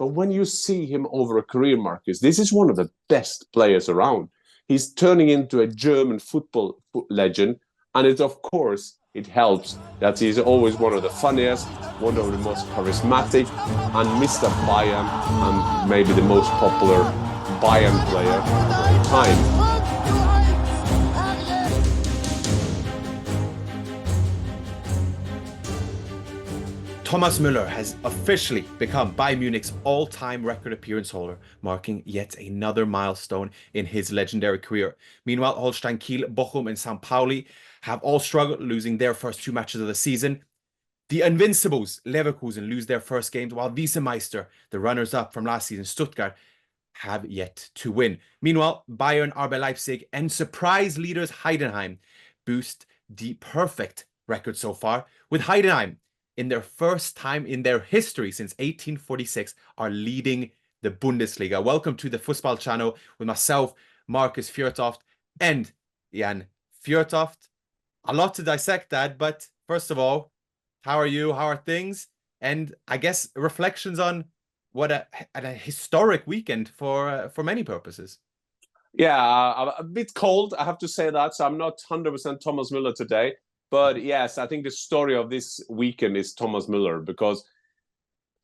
But when you see him over a career, Marcus, this is one of the best players around. He's turning into a German football legend. And it, of course, it helps that he's always one of the funniest, one of the most charismatic, and Mr. Bayern, and maybe the most popular Bayern player of all time. Thomas Müller has officially become Bayern Munich's all-time record appearance holder, marking yet another milestone in his legendary career. Meanwhile, Holstein Kiel, Bochum and St. Pauli have all struggled, losing their first 2 matches of the season. The Invincibles, Leverkusen, lose their first games, while Wiesemeister, the runners-up from last season, Stuttgart, have yet to win. Meanwhile, Bayern, RB Leipzig and surprise leaders Heidenheim boost the perfect record so far, with Heidenheim in their first time in their history since 1846 are leading the Bundesliga. Welcome to the Fußball channel with myself, Markus Fjørtoft, and Jan Fjørtoft. A lot to dissect that, but first of all, how are you? How are things? And I guess reflections on what a historic weekend for many purposes. Yeah, a bit cold, I have to say that. So I'm not 100% Thomas Müller today. But yes, I think the story of this weekend is Thomas Müller, because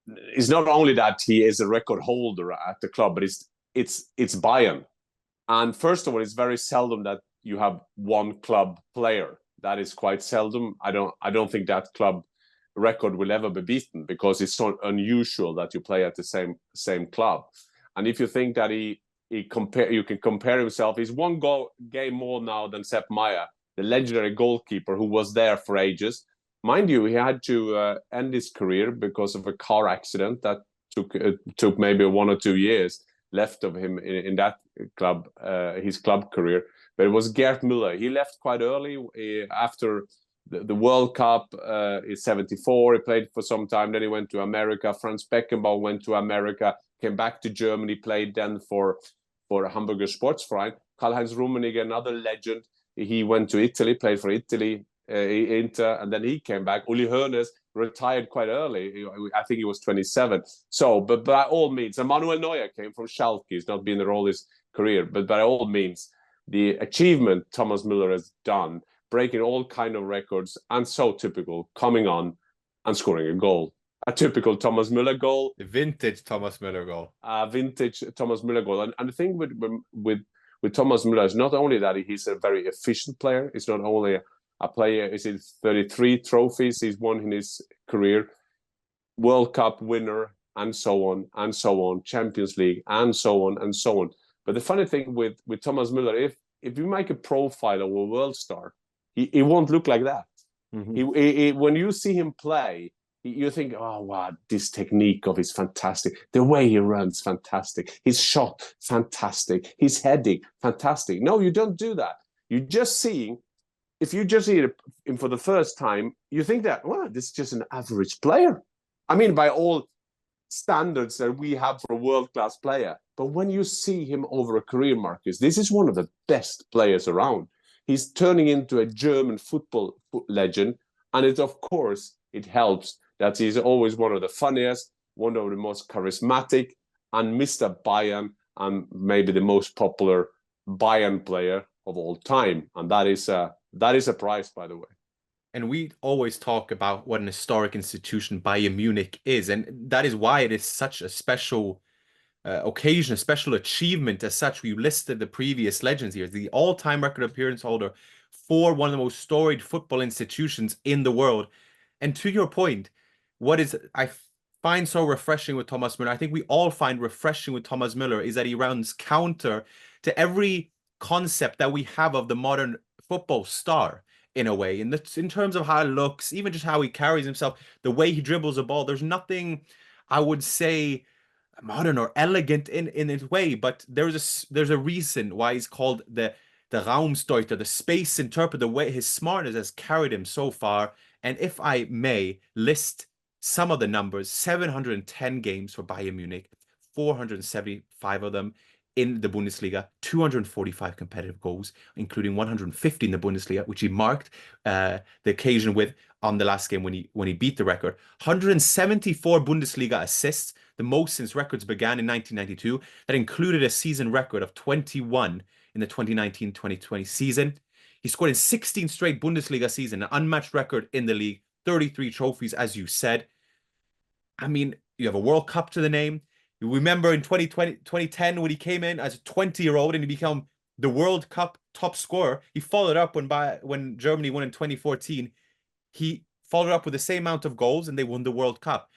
it's not only that he is a record holder at the club, but it's Bayern. And first of all, it's very seldom that you have one club player. That is quite seldom. I don't think that club record will ever be beaten, because it's so unusual that you play at the same club. And if you think that you can compare himself, he's one game more now than Sepp Maier, the legendary goalkeeper who was there for ages. Mind you, he had to end his career because of a car accident that took maybe 1 or 2 years left of him in that club, his club career. But it was Gerd Müller. He left quite early after the World Cup in '74. He played for some time. Then he went to America. Franz Beckenbauer went to America, came back to Germany, played then for Hamburger Sportverein. Karl-Heinz Rummenigge, another legend. He went to Italy, played for Italy, Inter, and then he came back. Uli Hoeneß retired quite early. I think he was 27. So, but by all means, and Manuel Neuer came from Schalke. He's not been there all his career. But by all means, the achievement Thomas Müller has done, breaking all kind of records, and so typical, coming on and scoring a goal. A typical Thomas Müller goal. The vintage Thomas Müller goal. Vintage Thomas Müller goal. And the thing with Thomas Müller is not only that he's a very efficient player. It's not only a player. He's 33 trophies he's won in his career, World Cup winner, and so on and so on, Champions League, and so on and so on. But the funny thing with Thomas Müller, if you make a profile of a world star, he won't look like that. Mm-hmm. When you see him play, you think, oh, wow, this technique of his fantastic. The way he runs, fantastic. His shot, fantastic. His heading, fantastic. No, you don't do that. If you just see him for the first time, you think that, wow, this is just an average player. I mean, by all standards that we have for a world-class player. But when you see him over a career, Marcus, this is one of the best players around. He's turning into a German football legend. And it, of course, it helps that he's always one of the funniest, one of the most charismatic, and Mr. Bayern, and maybe the most popular Bayern player of all time. And that is a prize, by the way. And we always talk about what an historic institution Bayern Munich is. And that is why it is such a special occasion, a special achievement as such. We listed the previous legends here. The all-time record appearance holder for one of the most storied football institutions in the world. And to your point, what I find so refreshing with Thomas Müller, I think we all find refreshing with Thomas Müller, is that he runs counter to every concept that we have of the modern football star, in a way. In terms of how it looks, even just how he carries himself, the way he dribbles a ball, there's nothing, I would say, modern or elegant in its way, but there's a reason why he's called the Raumdeuter, the space interpreter. The way his smartness has carried him so far. And if I may list some of the numbers, 710 games for Bayern Munich, 475 of them in the Bundesliga, 245 competitive goals, including 150 in the Bundesliga, which he marked the occasion with on the last game when he beat the record. 174 Bundesliga assists, the most since records began in 1992. That included a season record of 21 in the 2019-2020 season. He scored in 16 straight Bundesliga season, an unmatched record in the league, 33 trophies, as you said. I mean, you have a World Cup to the name. You remember in 2010 when he came in as a 20-year-old and he became the World Cup top scorer. He followed up when Germany won in 2014. He followed up with the same amount of goals and they won the World Cup.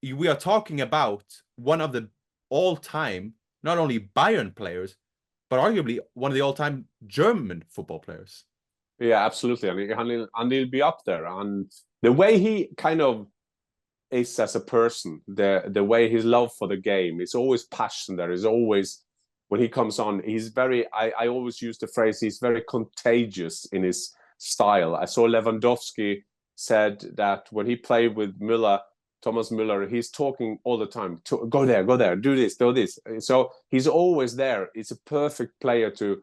We are talking about one of the all-time, not only Bayern players, but arguably one of the all-time German football players. Yeah, absolutely. And he'll be up there. And the way he kind of is as a person, the way his love for the game, it's always passion there. Is always, when he comes on, he's very, I always use the phrase, he's very contagious in his style. I saw Lewandowski said that when he played with Müller, Thomas Müller, he's talking all the time. Go there, do this, do this. So he's always there. It's a perfect player to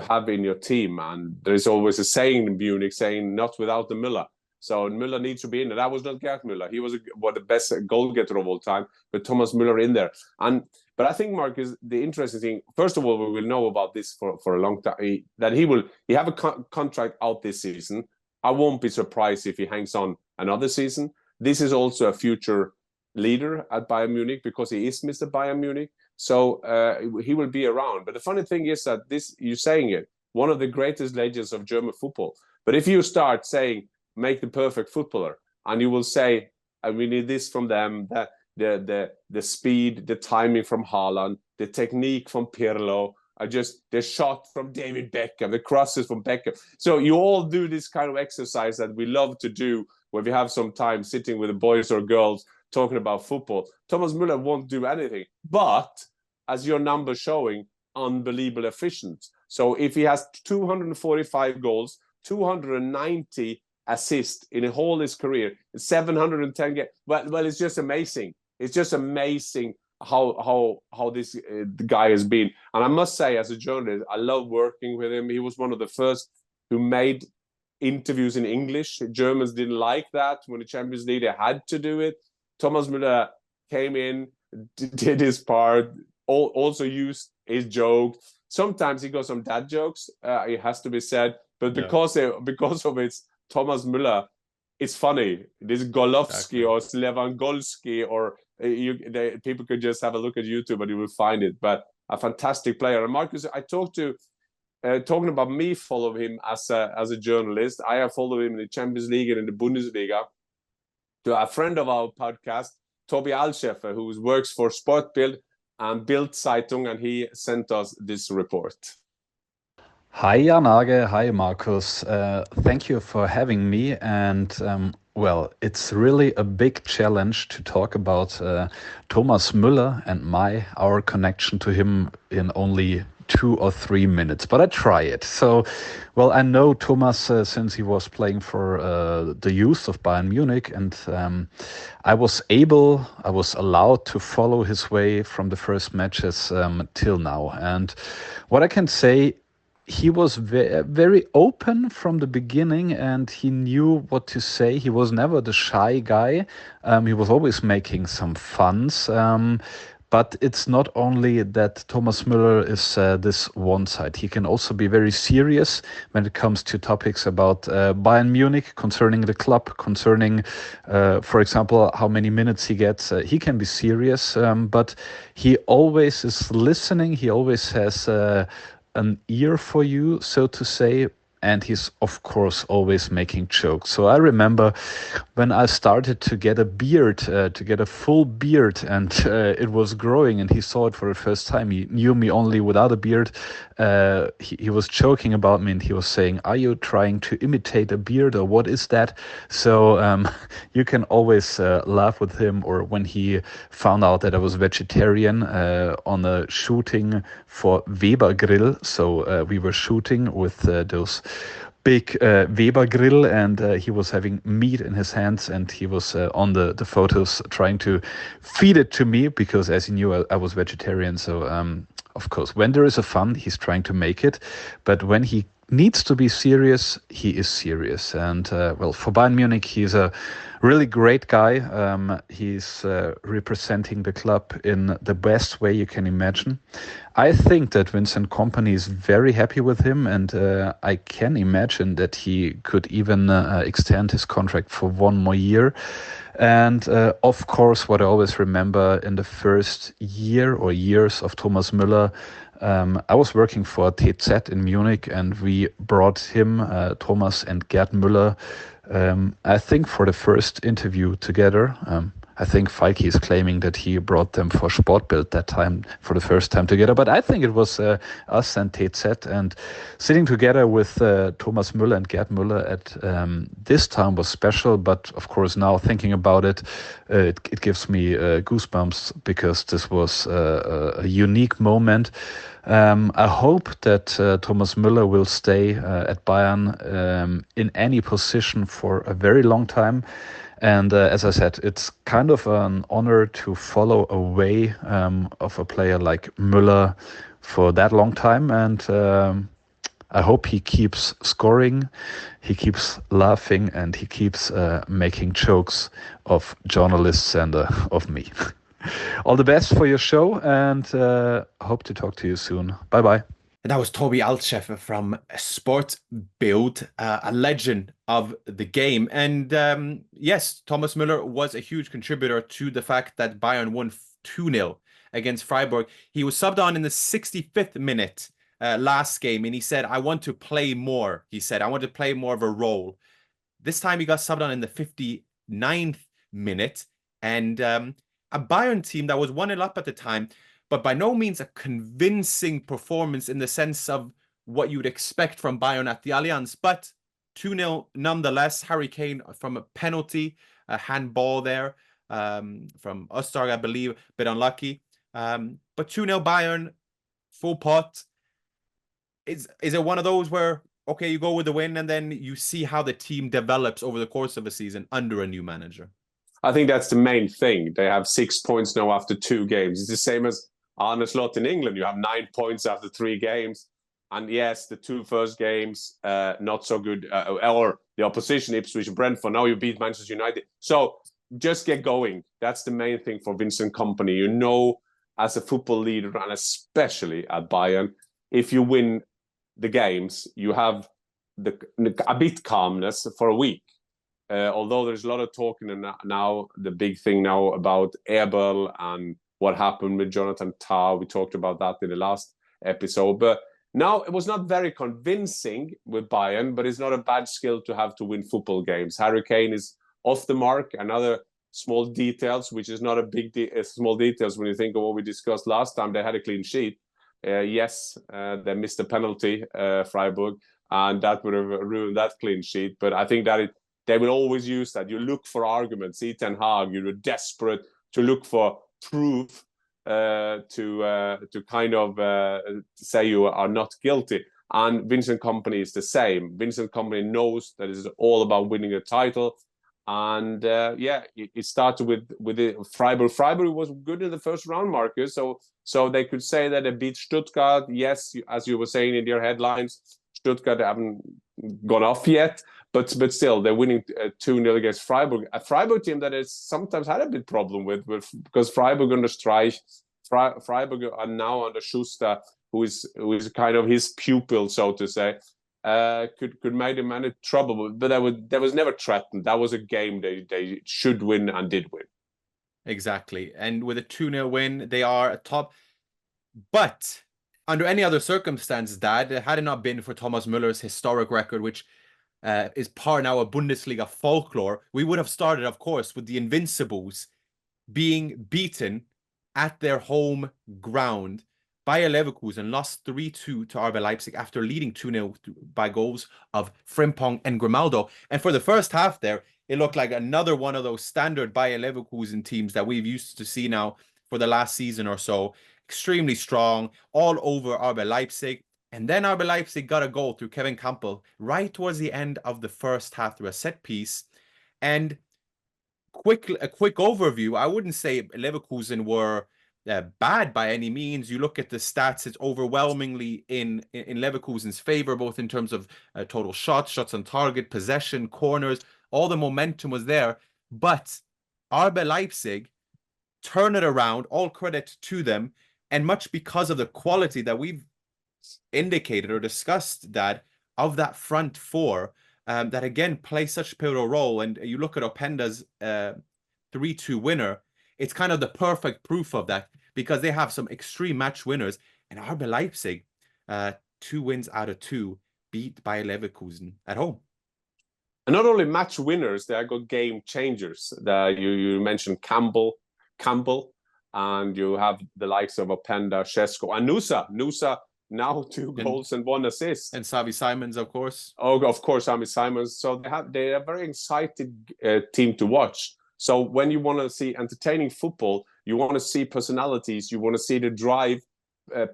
have in your team. And there's always a saying in Munich saying, not without the Müller. So Müller needs to be in there. That was not Gerd Müller. He was one of the best goal getter of all time, but Thomas Müller in there. But I think, Markus, the interesting thing, first of all, we will know about this for a long time, that he have a contract out this season. I won't be surprised if he hangs on another season. This is also a future leader at Bayern Munich because he is Mr. Bayern Munich. So he will be around. But the funny thing is that you're saying it, one of the greatest legends of German football. But if you start saying, make the perfect footballer, and you will say, we need this from them, the speed, the timing from Haaland, the technique from Pirlo, the shot from David Beckham, the crosses from Beckham. So you all do this kind of exercise that we love to do when we have some time sitting with the boys or girls talking about football. Thomas Müller won't do anything, but as your numbers showing, unbelievable efficient. So if he has 245 goals, 290 assists in whole his career, 710 games, well, it's just amazing. It's just amazing how this guy has been. And I must say, as a journalist, I love working with him. He was one of the first who made interviews in English. Germans didn't like that. When the Champions League, they had to do it. Thomas Müller came in, did his part, also used his joke. Sometimes he got some dad jokes, it has to be said, but because of its Thomas Müller, it's funny. This Golovsky or Lewandowski, or people could just have a look at YouTube and you will find it. But a fantastic player. And Markus, I talking about me following him as a journalist. I have followed him in the Champions League and in the Bundesliga. To a friend of our podcast, Tobi Altschäffl, who works for SportBILD and Bild Zeitung, and he sent us this report. Hi Jan-Age, hi Markus. Thank you for having me. And well, it's really a big challenge to talk about Thomas Müller and our connection to him in only 2 or 3 minutes, but I try it. So, well, I know Thomas since he was playing for the youth of Bayern Munich, and I was allowed to follow his way from the first matches till now. And what I can say, he was very open from the beginning, and he knew what to say. He was never the shy guy. He was always making some funs. But it's not only that Thomas Müller is this one side. He can also be very serious when it comes to topics about Bayern Munich, concerning the club, concerning, for example, how many minutes he gets. He can be serious, but he always is listening. He always has an ear for you, so to say. And he's, of course, always making jokes. So I remember when I started to get a beard, to get a full beard, and it was growing, and he saw it for the first time. He knew me only without a beard. He was joking about me, and he was saying, "Are you trying to imitate a beard, or what is that?" So you can always laugh with him. Or when he found out that I was vegetarian on a shooting for Weber Grill. So we were shooting with those big Weber grill, and he was having meat in his hands, and he was on the photos trying to feed it to me, because as he knew I was vegetarian. So of course, when there is a fun, he's trying to make it. But when he needs to be serious, he is serious. And well, for Bayern Munich, he's a really great guy. He's representing the club in the best way you can imagine. I think that Vincent Kompany is very happy with him, and I can imagine that he could even extend his contract for 1 more year. And of course, what I always remember in the first year or years of Thomas Müller, I was working for TZ in Munich, and we brought him, Thomas and Gerd Müller, I think for the first interview together. I think Falki is claiming that he brought them for SportBILD that time for the first time together. But I think it was us and TZ, and sitting together with Thomas Müller and Gerd Müller at this time was special. But of course, now thinking about it, it gives me goosebumps because this was a unique moment. I hope that Thomas Müller will stay at Bayern in any position for a very long time. And as I said, it's kind of an honor to follow a way of a player like Müller for that long time. And I hope he keeps scoring, he keeps laughing, and he keeps making jokes of journalists and of me. All the best for your show, and hope to talk to you soon. Bye-bye. That was Tobi Altschäffl from SportBILD, a legend of the game. And yes, Thomas Müller was a huge contributor to the fact that Bayern won 2-0 against Freiburg. He was subbed on in the 65th minute last game, and he said, I want to play more. He said, I want to play more of a role. This time he got subbed on in the 59th minute, and a Bayern team that was 1-0 up at the time, but by no means a convincing performance in the sense of what you would expect from Bayern at the Allianz. But 2-0 nonetheless. Harry Kane from a penalty, a handball there from Öztürk, I believe, a bit unlucky. But 2-0 Bayern, full pot. Is it one of those where, okay, you go with the win and then you see how the team develops over the course of a season under a new manager? I think that's the main thing. They have 6 points now after 2 games. It's the same as Arne Slot in England. You have 9 points after 3 games. And yes, the 2 first games, not so good. Or the opposition, Ipswich and Brentford. Now you beat Manchester United. So just get going. That's the main thing for Vincent Kompany. You know, as a football leader, and especially at Bayern, if you win the games, you have a bit calmness for a week. Although there's a lot of talking now, the big thing now about Eberl and what happened with Jonathan Tah. We talked about that in the last episode. But now it was not very convincing with Bayern, but it's not a bad skill to have to win football games. Harry Kane is off the mark. Another small details, which is not a big small details when you think of what we discussed last time. They had a clean sheet. Yes, they missed a penalty, Freiburg, and that would have ruined that clean sheet. But I think that they will always use that. You look for arguments. Ten Hag, you're desperate to look for proof to kind of say you are not guilty. And Vincent Kompany is the same. Vincent Kompany knows that it's all about winning a title. And yeah, it started with the Freiburg. Freiburg was good in the first round, Markus. So they could say that they beat Stuttgart. Yes, as you were saying in your headlines, Stuttgart haven't gone off yet. But still, they're winning 2-0 against Freiburg. A Freiburg team that has sometimes had a bit problem with because Freiburg under Streich, Freiburg are now under Schuster, who is kind of his pupil, so to say, could make them in trouble. But that was never threatened. That was a game they should win and did win. Exactly. And with a 2-0 win, they are atop. But under any other circumstance, Dad, had it not been for Thomas Müller's historic record, which is part now of Bundesliga folklore, we would have started, of course, with the Invincibles being beaten at their home ground. Bayer Leverkusen lost 3-2 to RB Leipzig after leading 2-0 by goals of Frimpong and Grimaldo. And for the first half there, it looked like another one of those standard Bayer Leverkusen teams that we've used to see now for the last season or so. Extremely strong, all over RB Leipzig. And then RB Leipzig got a goal through Kevin Campbell right towards the end of the first half through a set piece. And a quick overview, I wouldn't say Leverkusen were bad by any means. You look at the stats, it's overwhelmingly in Leverkusen's favor, both in terms of total shots, shots on target, possession, corners. All the momentum was there. But RB Leipzig turn it around, all credit to them, and much because of the quality that we've indicated or discussed, that of that front four, that again play such a pivotal role. And you look at Openda's 3-2 winner, it's kind of the perfect proof of that, because they have some extreme match winners. And RB Leipzig, 2 wins out of 2, beat by Leverkusen at home. And not only match winners, they are good game changers. You mentioned Campbell, and you have the likes of Openda, Šeško, and Nusa now 2 goals and 1 assist. And Xavi Simons, of course. Oh, of course, Xavi Simons. So they are a very excited team to watch. So when you want to see entertaining football, you want to see personalities, you want to see the drive,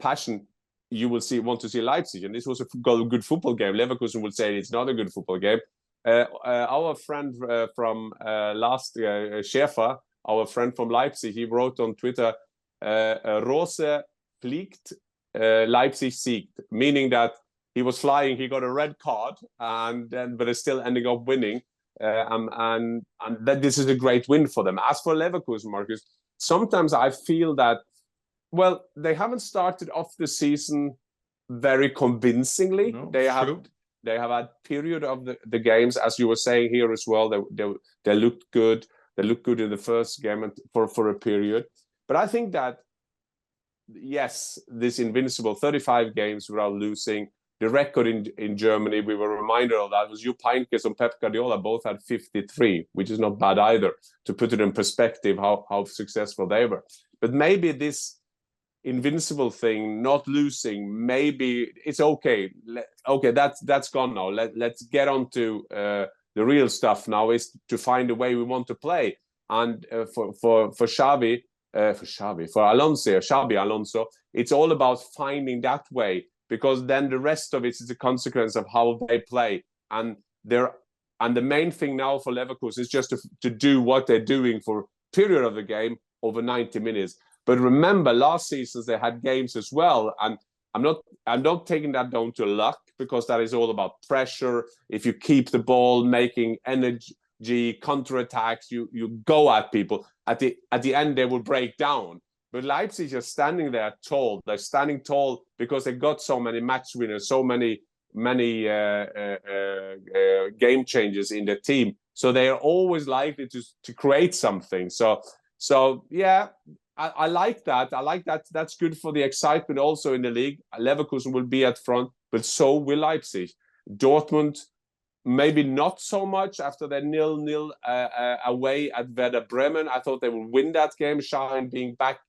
passion, you will want to see Leipzig. And this was a good football game. Leverkusen would say it's not a good football game. Our friend from Schäfer, our friend from Leipzig, he wrote on Twitter, Rose fliegt, Leipzig siegt, meaning that he was flying, he got a red card, but is still ending up winning. And that this is a great win for them. As for Leverkusen, Markus, sometimes I feel that, well, they haven't started off the season very convincingly. No, they have had period of the games, as you were saying here as well. They looked good. They looked good in the first game and for a period. But I think that, yes, this invincible 35 games without losing. The record in Germany, we were reminded of that, was Jupp Heynckes and Pep Guardiola both had 53, which is not bad either, to put it in perspective how successful they were. But maybe this invincible thing, not losing, maybe it's okay. Okay, that's gone now. Let's get on to the real stuff now, is to find a way we want to play. And for Xabi Alonso, it's all about finding that way, because then the rest of it is a consequence of how they play. And the main thing now for Leverkusen is just to do what they're doing for a period of the game over 90 minutes. But remember, last season they had games as well, and I'm not taking that down to luck, because that is all about pressure. If you keep the ball, making energy, counterattacks, you go at people. At the end, they will break down. But Leipzig are standing there tall. They're standing tall because they got so many match winners, so many game changers in the team. So they are always likely to create something. So yeah, I like that. I like that. That's good for the excitement also in the league. Leverkusen will be at front, but so will Leipzig. Dortmund, maybe not so much after their 0-0 away at Werder Bremen. I thought they would win that game. Schein being back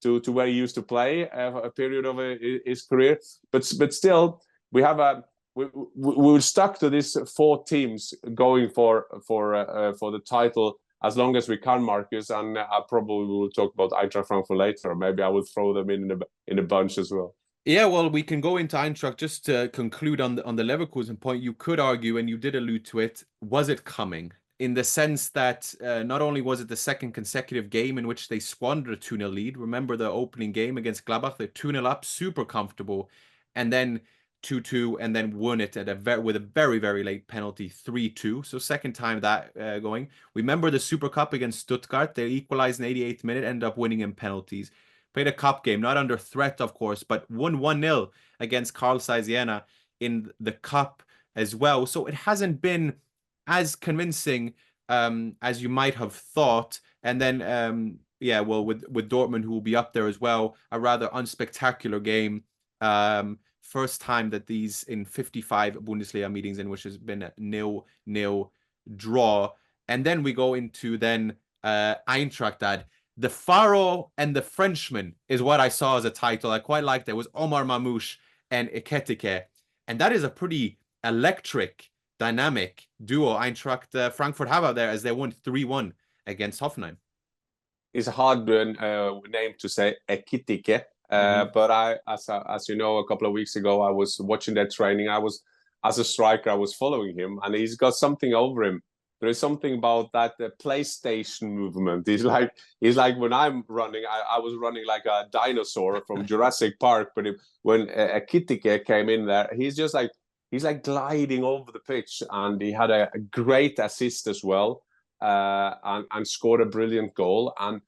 to where he used to play a period of his career, but still we're stuck to these 4 teams going for the title as long as we can, Markus. And I probably will talk about Eintracht Frankfurt later. Maybe I will throw them in a bunch as well. Yeah, well, we can go into Eintracht. Just to conclude on the Leverkusen point, you could argue, and you did allude to it, was it coming? In the sense that not only was it the second consecutive game in which they squandered a 2-0 lead. Remember the opening game against Gladbach, they're 2-0 up, super comfortable, and then 2-2, and then won it with a very, very late penalty, 3-2. So second time that going. Remember the Super Cup against Stuttgart, they equalized in 88th minute, ended up winning in penalties. Played a cup game, not under threat, of course, but won 1-0 against Carl Zeiss Jena in the cup as well. So it hasn't been as convincing as you might have thought. And then, yeah, well, with Dortmund, who will be up there as well, a rather unspectacular game. First time that these in 55 Bundesliga meetings in which has been a 0-0 draw. And then we go into Eintracht. The Pharaoh and the Frenchman is what I saw as a title. I quite liked it. It was Omar Mamouche and Ekitike. And that is a pretty electric, dynamic duo Eintracht Frankfurt have out there, as they won 3-1 against Hoffenheim. It's a hard name to say, Ekitike. But as you know, a couple of weeks ago, I was watching that training. As a striker, I was following him, and he's got something over him. there is something about that the PlayStation movement. He's like when I'm running, I was running like a dinosaur from Jurassic Park. But when a Kitike came in there, he's like gliding over the pitch, and he had a great assist as well, and scored a brilliant goal. And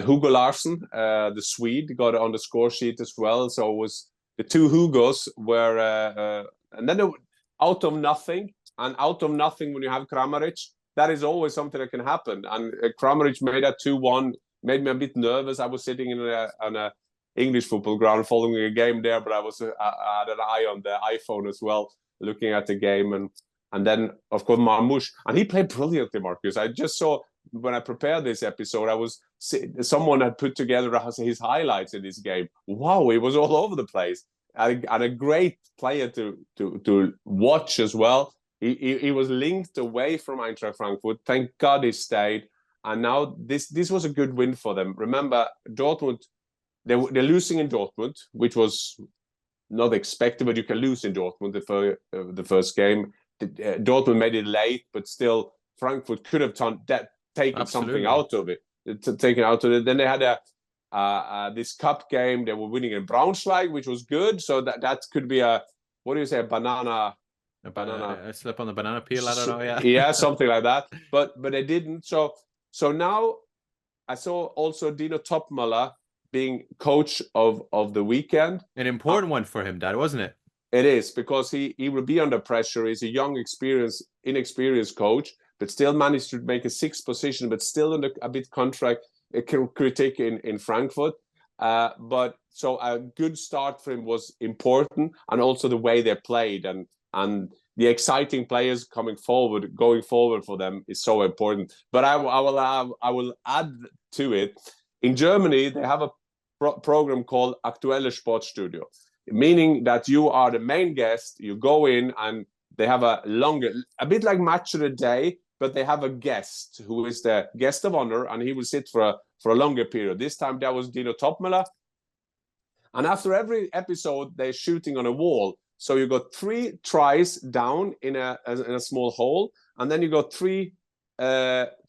Hugo Larsson, the Swede, got on the score sheet as well. So it was the two Hugos were, and then out of nothing. And out of nothing, when you have Kramaric, that is always something that can happen. And Kramaric made that 2-1, made me a bit nervous. I was sitting on a English football ground following a game there, but I had an eye on the iPhone as well, looking at the game. And then, of course, Marmoush. And he played brilliantly, Markus. I just saw, when I prepared this episode, someone had put together his highlights in this game. Wow, he was all over the place. And a great player to watch as well. He was linked away from Eintracht Frankfurt. Thank God he stayed. And now this was a good win for them. Remember, Dortmund, they're losing in Dortmund, which was not expected, but you can lose in Dortmund the first game. Dortmund made it late, but still Frankfurt could have taken something out of it. Then they had this cup game. They were winning in Braunschweig, which was good. So that could be a banana... A slip on the banana peel, I don't know. Yeah, something like that. But they didn't. So now I saw also Dino Toppmöller being coach of the weekend. An important one for him, Dad, wasn't it? It is, because he will be under pressure. He's a young, inexperienced coach, but still managed to make a 6th position, but still under a bit contract critic in Frankfurt. But so a good start for him was important, and also the way they played and the exciting players going forward for them is so important. But I will add to it. In Germany, they have a program called Aktuelle Sportstudio, meaning that you are the main guest. You go in and they have a bit like Match of the Day, but they have a guest who is the guest of honor, and he will sit for a longer period. This time that was Dino Toppmöller. And after every episode, they're shooting on a wall. So you got 3 tries down in a small hole, and then you got 3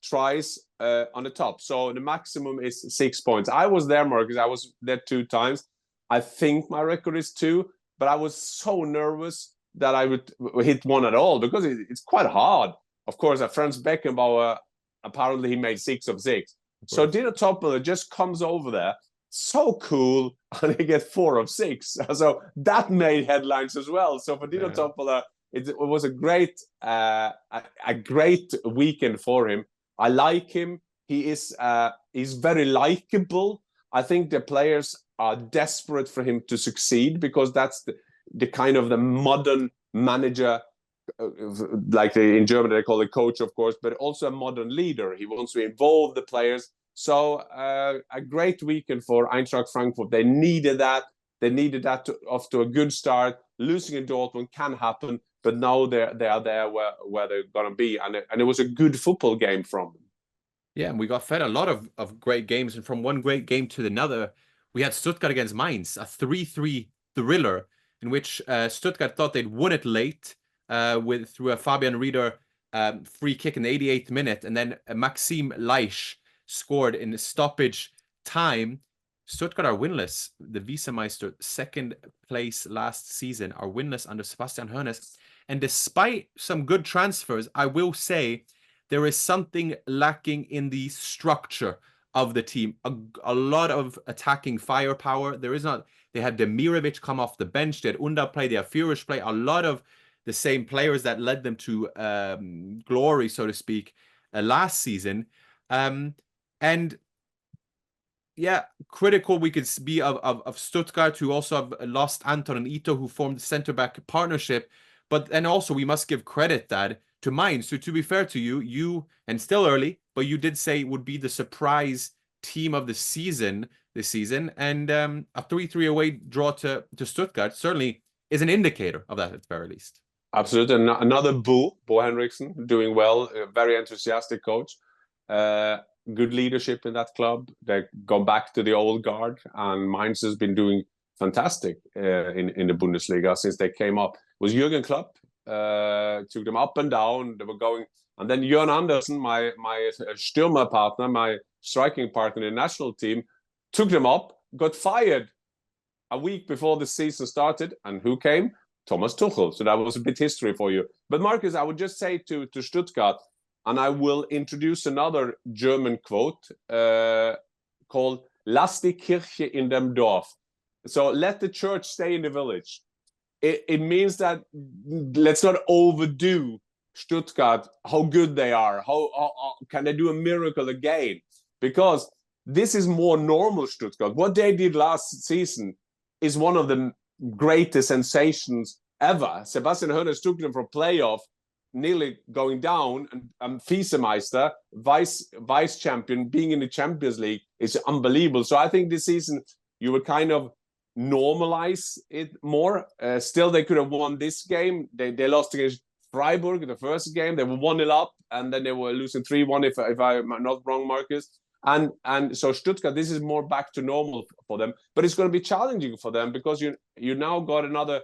tries on the top. So the maximum is 6 points. I was there, Marcus. I was there 2 times. I think my record is 2, but I was so nervous that I would hit 1 at all, because it's quite hard. Of course, Franz Beckenbauer, apparently he made 6 of 6. So Dino Toppmöller just comes over there, so cool, and he gets 4 of 6. So that made headlines as well. So for Dino Toppmöller, it was a great weekend for him. I like him. He's very likable. I think the players are desperate for him to succeed, because that's the kind of the modern manager, like in Germany they call it coach, of course, but also a modern leader. He wants to involve the players. So a great weekend for Eintracht Frankfurt. They needed that. They needed that off to a good start. Losing in Dortmund can happen, but now they are there where they're going to be. And it was a good football game from them. Yeah, and we got fed a lot of great games. And from one great game to another, we had Stuttgart against Mainz, a 3-3 thriller in which Stuttgart thought they'd won it late through a Fabian Rieder free kick in the 88th minute. And then Maxim Leisch scored in stoppage time. Stuttgart are winless. The Wiesemeister, 2nd place last season, are winless under Sebastian Hoeneß. And despite some good transfers, I will say there is something lacking in the structure of the team. A lot of attacking firepower. There is not. They had Demirovic come off the bench. They had Unda play. They have Führisch play. A lot of the same players that led them to glory, so to speak, last season. And yeah, critical we could be of Stuttgart, who also have lost Anton and Ito, who formed the centre-back partnership. But and also we must give credit that to Mainz. So to be fair to you, and still early, but you did say it would be the surprise team of the season this season. And a 3-3 away draw to Stuttgart certainly is an indicator of that at the very least. Absolutely. And another Bo Henriksen, doing well, a very enthusiastic coach. Good leadership in that club. They go back to the old guard, and Mainz has been doing fantastic in the Bundesliga since they came up. It was Jürgen Klopp took them up and down. They were going And then Jörn Andersen, my Stürmer partner, my striking partner in the national team, took them up, got fired a week before the season started. And who came? Thomas Tuchel. So that was a bit history for you. But Markus, I would just say to Stuttgart, and I will introduce another German quote called "Lass die Kirche in dem Dorf." So let the church stay in the village. It means that let's not overdo Stuttgart, how good they are, how can they do a miracle again? Because this is more normal Stuttgart. What they did last season is one of the greatest sensations ever. Sebastian Hoeneß took them for playoff, nearly going down, and Vizemeister, vice champion, being in the Champions League is unbelievable. So I think this season you would kind of normalize it more. Still, they could have won this game. They lost against Freiburg in the first game. They were 1-0 up, and then they were losing 3-1, if I'm not wrong, Markus. And so Stuttgart, this is more back to normal for them. But it's going to be challenging for them because you now got another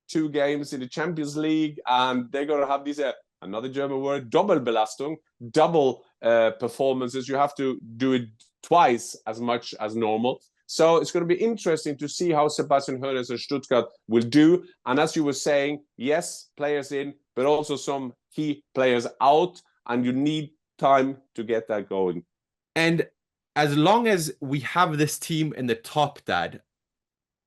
2 games in the Champions League, and they're going to have these, another German word, Doppelbelastung, double performances. You have to do it twice as much as normal. So it's going to be interesting to see how Sebastian Hoeneß and Stuttgart will do. And as you were saying, yes, players in, but also some key players out, and you need time to get that going. And as long as we have this team in the top, Dad,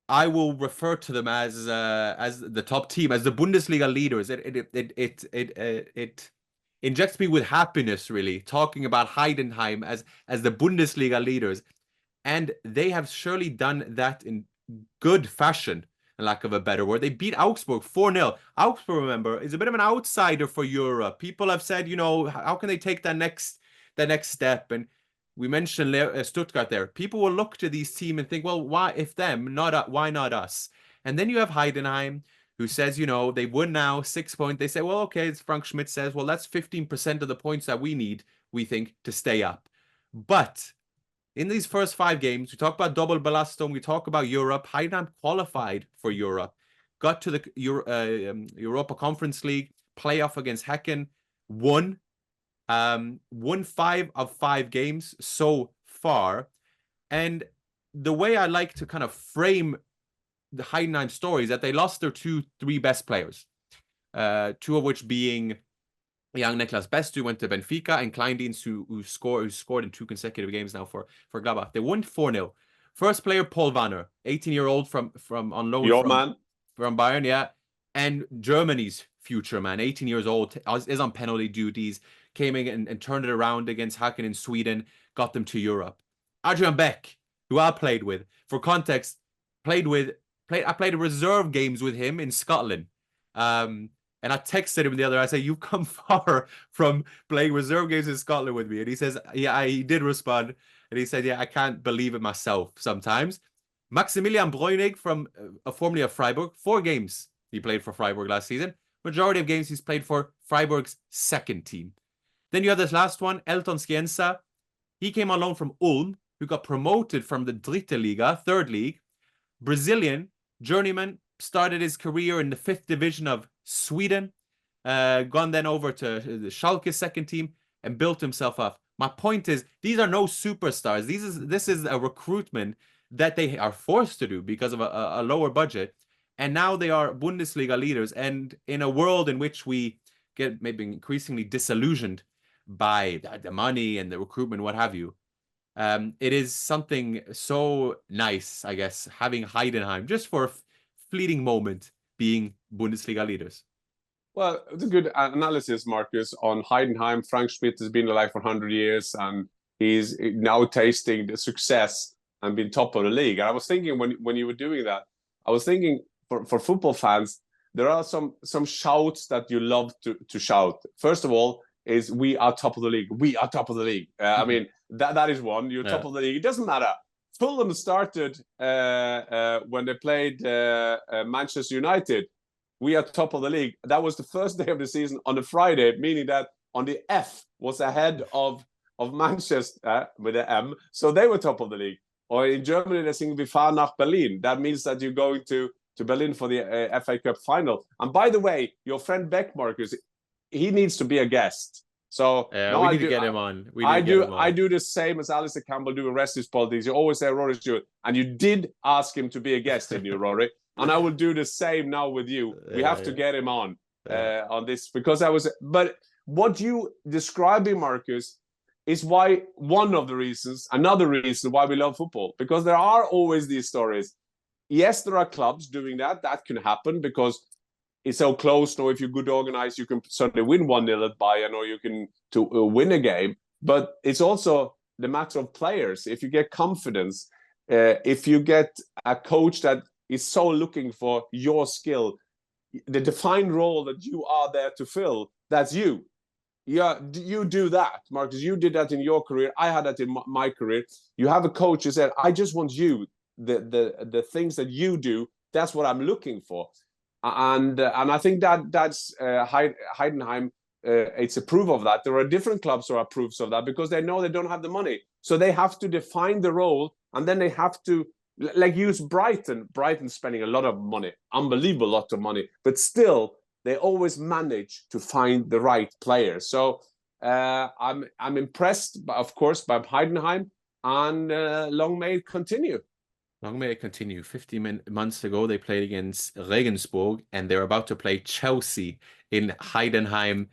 I will refer to them as the top team, as the Bundesliga leaders. It injects me with happiness, really, talking about Heidenheim as the Bundesliga leaders. And they have surely done that in good fashion, lack of a better word. They beat Augsburg 4-0. Augsburg, remember, is a bit of an outsider for Europe. People have said, you know, how can they take that next step? And we mentioned Stuttgart there. People will look to these teams and think, well, why if them, why not us? And then you have Heidenheim, who says, you know, they won now 6 points. They say, well, okay, as Frank Schmidt says, well, that's 15% of the points that we need, we think, to stay up. But in these first 5 games, we talk about Doppelbelastung, we talk about Europe. Heidenheim qualified for Europe, got to the Europa Conference League, playoff against Häcken, won 5 of 5 games so far. And the way I like to kind of frame the Heidenheim story is that they lost their 2-3 best players, 2 of which being young Niklas Best, who went to Benfica, and Kleindienst, who scored in 2 consecutive games now for Gladbach. They won 4-0. First player, Paul Wanner, 18-year-old from on loan from Bayern, yeah. And Germany's future man, 18 years old, is on penalty duties, came in and turned it around against Häcken in Sweden, got them to Europe. Adrian Beck, who I played with, for context, I played reserve games with him in Scotland. And I texted him the other day. I said, you've come far from playing reserve games in Scotland with me. And he says, yeah, he did respond. And he said, yeah, I can't believe it myself sometimes. Maximilian Bräunig, from formerly of Freiburg, 4 games he played for Freiburg last season. Majority of games he's played for Freiburg's second team. Then you have this last one, Elton Scienza. He came on loan from Ulm, who got promoted from the Dritte Liga, 3rd league. Brazilian, journeyman, started his career in the 5th division of Sweden, gone then over to the Schalke second team and built himself up. My point is, these are no superstars. This is a recruitment that they are forced to do because of a lower budget. And now they are Bundesliga leaders. And in a world in which we get maybe increasingly disillusioned by the money and the recruitment, what have you, it is something so nice, I guess, having Heidenheim just for a fleeting moment being Bundesliga leaders. Well, it's a good analysis, Markus, on Heidenheim. Frank Schmidt has been alive for 100 years, and he's now tasting the success and been top of the league. And I was thinking when you were doing that, I was thinking for football fans, there are some shouts that you love to shout. First of all, is we are top of the league. We are top of the league. I mean, that is one. You're top of the league. It doesn't matter. Fulham started when they played Manchester United. We are top of the league. That was the first day of the season on a Friday, meaning that on the F was ahead of Manchester with the M. So they were top of the league. Or in Germany, they sing "Wir fahren nach Berlin." That means that you're going to Berlin for the FA Cup final. And by the way, your friend Beck, Markus, he needs to be a guest. So we need to get him on. I do the same as Alistair Campbell do in Rest is Politics. You always say Rory Stewart, and you did ask him to be a guest, didn't you, Rory? And I will do the same now with you. We have to get him on this, because but what you describing, Marcus, is why another reason why we love football, because there are always these stories. Yes, there are clubs doing that. That can happen because it's so close. Now, if you're good organized, you can certainly win 1-0 at Bayern, or you can win a game. But it's also the matter of players. If you get confidence, if you get a coach that is so looking for your skill, the defined role that you are there to fill, that's you. Yeah, you do that, Marcus. You did that in your career. I had that in my career. You have a coach who said, I just want you, the things that you do, that's what I'm looking for. And I think that's Heidenheim. It's a proof of that. There are different clubs who are proofs of that, because they know they don't have the money, so they have to define the role, and then they have to use Brighton. Brighton's spending a lot of money, unbelievable lot of money, but still they always manage to find the right players. So I'm impressed, of course, by Heidenheim, and long may it continue. Long may it continue. 15 months ago, they played against Regensburg, and they're about to play Chelsea in Heidenheim.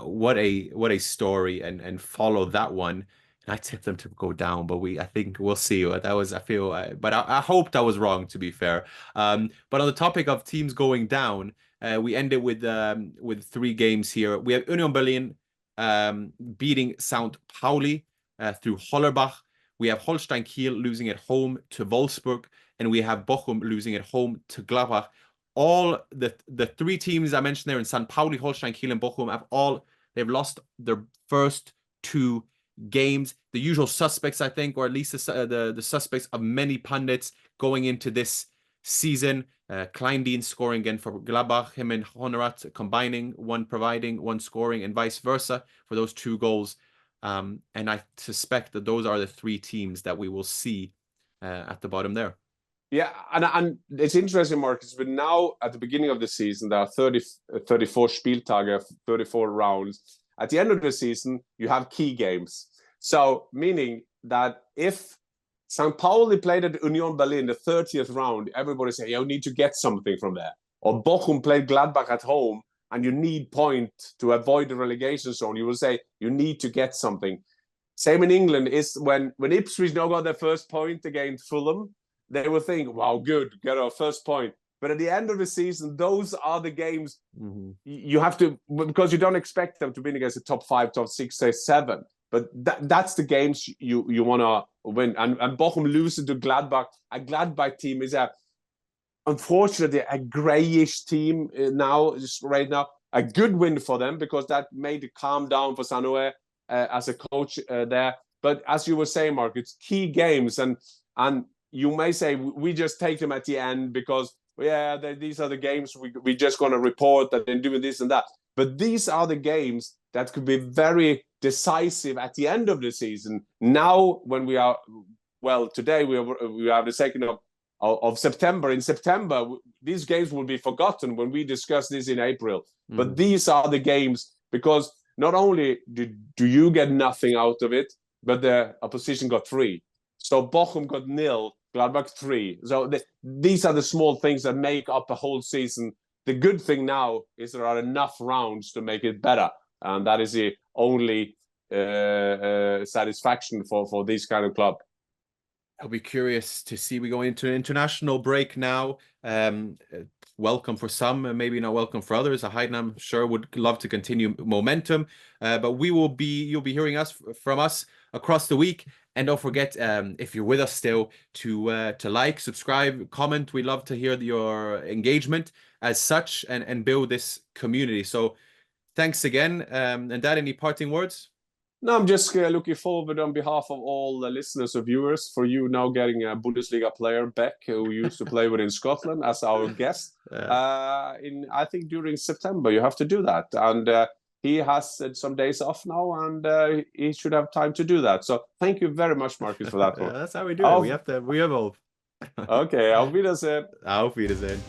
What a story, and follow that one. And I tipped them to go down, but I think we'll see. But I hope that was wrong, to be fair. But on the topic of teams going down, we ended with 3 games here. We have Union Berlin beating St. Pauli through Hollerbach. We have Holstein Kiel losing at home to Wolfsburg, and we have Bochum losing at home to Gladbach. All the 3 teams I mentioned there in St. Pauli, Holstein Kiel, and Bochum they've lost their first 2 games. The usual suspects, I think, or at least the suspects of many pundits going into this season. Kleindien scoring again for Gladbach, him and Honorat combining, one providing, one scoring, and vice versa for those 2 goals. And I suspect that those are the 3 teams that we will see at the bottom there. Yeah, and it's interesting, Marcus, but now at the beginning of the season, there are 34 Spieltage, 34 rounds. At the end of the season, you have key games. So, meaning that if St. Pauli played at Union Berlin the 30th round, everybody say, you need to get something from there. Or Bochum played Gladbach at home, and you need point to avoid the relegation zone. You will say, you need to get something. Same in England is when Ipswich now got their first point against Fulham, they will think, wow, good, get our first point. But at the end of the season, those are the games you have to, because you don't expect them to win against the top 5, top 6, say 7. But that's the games you want to win. And Bochum losing to Gladbach. A Gladbach team is unfortunately a greyish team right now. A good win for them, because that made it calm down for Sanoe as a coach there. But as you were saying, Mark, it's key games, and you may say we just take them at the end because these are the games we just going to report that they're doing this and that. But these are the games that could be very decisive at the end of the season. Now, when we are today we have the 2nd of September. In September, these games will be forgotten when we discuss this in April. But these are the games, because not only do you get nothing out of it, but the opposition got 3. So Bochum got 0, Gladbach 3. So these are the small things that make up a whole season. The good thing now is there are enough rounds to make it better. And that is the only satisfaction for this kind of club. I'll be curious to see. We go into an international break now. Welcome for some, and maybe not welcome for others. Heidenheim, I'm sure, would love to continue momentum. But you'll be hearing from us across the week. And don't forget, if you're with us still, to like, subscribe, comment. We love to hear your engagement as such, and build this community. So thanks again. And Dad, any parting words? No, I'm just looking forward on behalf of all the listeners or viewers for you now getting a Bundesliga player back who used to play within Scotland as our guest. I think during September you have to do that, and he has some days off now, and he should have time to do that. So thank you very much, Marcus, for that one. That's how we do it. We evolve. Okay, auf Wiedersehen. Auf Wiedersehen.